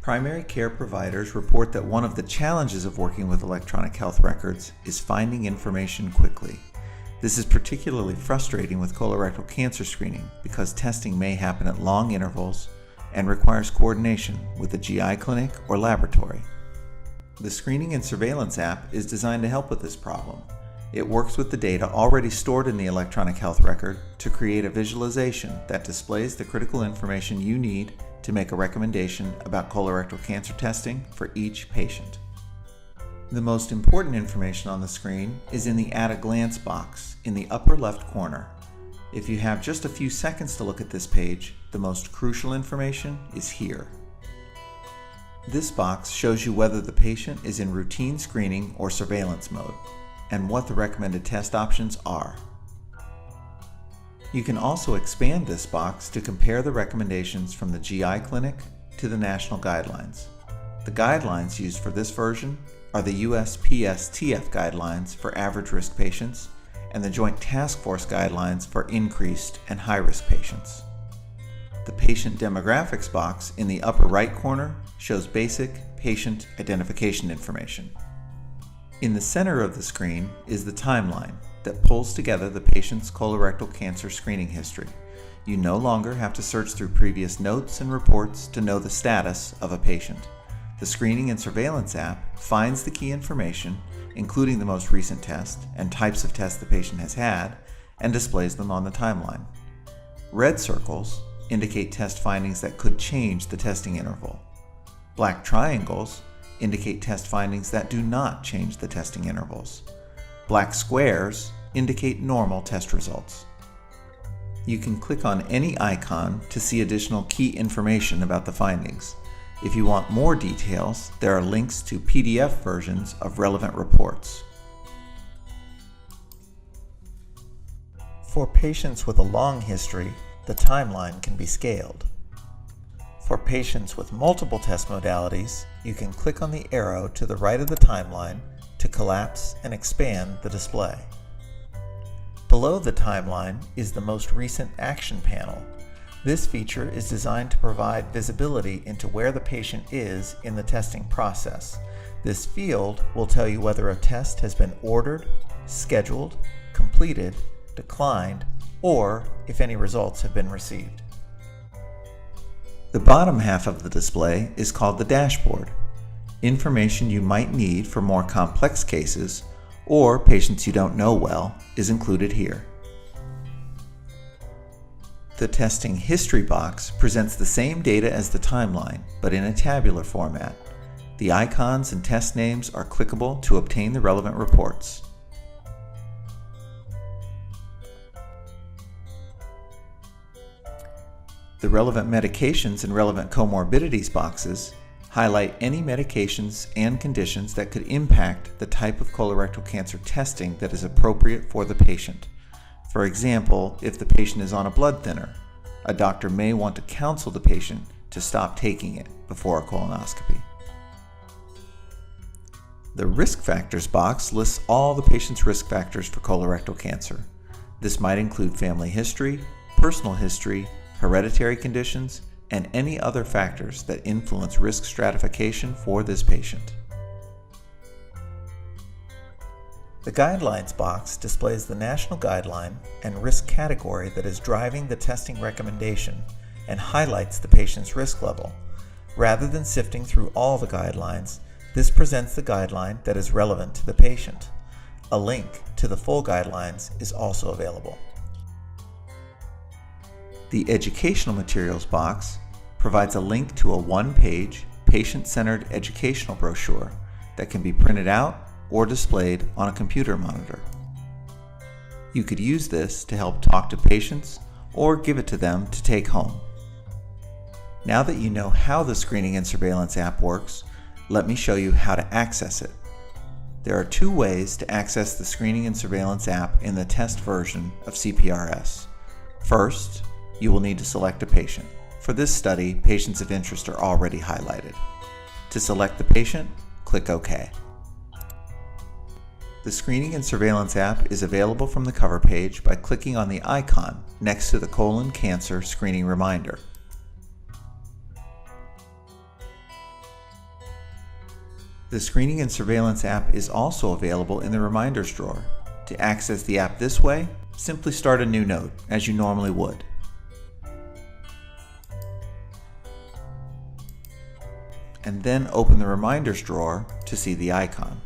Primary care providers report that one of the challenges of working with electronic health records is finding information quickly. This is particularly frustrating with colorectal cancer screening because testing may happen at long intervals and requires coordination with a GI clinic or laboratory. The Screening and Surveillance app is designed to help with this problem. It works with the data already stored in the electronic health record to create a visualization that displays the critical information you need to make a recommendation about colorectal cancer testing for each patient. The most important information on the screen is in the At a Glance box in the upper left corner. If you have just a few seconds to look at this page, the most crucial information is here. This box shows you whether the patient is in routine screening or surveillance mode, and what the recommended test options are. You can also expand this box to compare the recommendations from the GI clinic to the national guidelines. The guidelines used for this version are the USPSTF guidelines for average risk patients and the Joint Task Force guidelines for increased and high-risk patients. The patient demographics box in the upper right corner shows basic patient identification information. In the center of the screen is the timeline that pulls together the patient's colorectal cancer screening history. You no longer have to search through previous notes and reports to know the status of a patient. The Screening and Surveillance app finds the key information, including the most recent test and types of tests the patient has had, and displays them on the timeline. Red circles indicate test findings that could change the testing interval. Black triangles indicate test findings that do not change the testing intervals. Black squares indicate normal test results. You can click on any icon to see additional key information about the findings. If you want more details, there are links to PDF versions of relevant reports. For patients with a long history, the timeline can be scaled. For patients with multiple test modalities, you can click on the arrow to the right of the timeline to collapse and expand the display. Below the timeline is the most recent action panel. This feature is designed to provide visibility into where the patient is in the testing process. This field will tell you whether a test has been ordered, scheduled, completed, declined, or if any results have been received. The bottom half of the display is called the dashboard. Information you might need for more complex cases or patients you don't know well is included here. The testing history box presents the same data as the timeline, but in a tabular format. The icons and test names are clickable to obtain the relevant reports. The relevant medications and relevant comorbidities boxes highlight any medications and conditions that could impact the type of colorectal cancer testing that is appropriate for the patient. For example, if the patient is on a blood thinner, a doctor may want to counsel the patient to stop taking it before a colonoscopy. The risk factors box lists all the patient's risk factors for colorectal cancer. This might include family history, personal history, hereditary conditions, and any other factors that influence risk stratification for this patient. The Guidelines box displays the national guideline and risk category that is driving the testing recommendation and highlights the patient's risk level. Rather than sifting through all the guidelines, this presents the guideline that is relevant to the patient. A link to the full guidelines is also available. The Educational Materials box provides a link to a one-page, patient-centered educational brochure that can be printed out or displayed on a computer monitor. You could use this to help talk to patients or give it to them to take home. Now that you know how the Screening and Surveillance app works, let me show you how to access it. There are two ways to access the Screening and Surveillance app in the test version of CPRS. First, you will need to select a patient. For this study, patients of interest are already highlighted. To select the patient, click OK. The Screening and Surveillance app is available from the cover page by clicking on the icon next to the colon cancer screening reminder. The Screening and Surveillance app is also available in the Reminders drawer. To access the app this way, simply start a new note, as you normally would. And then open the Reminders drawer to see the icon.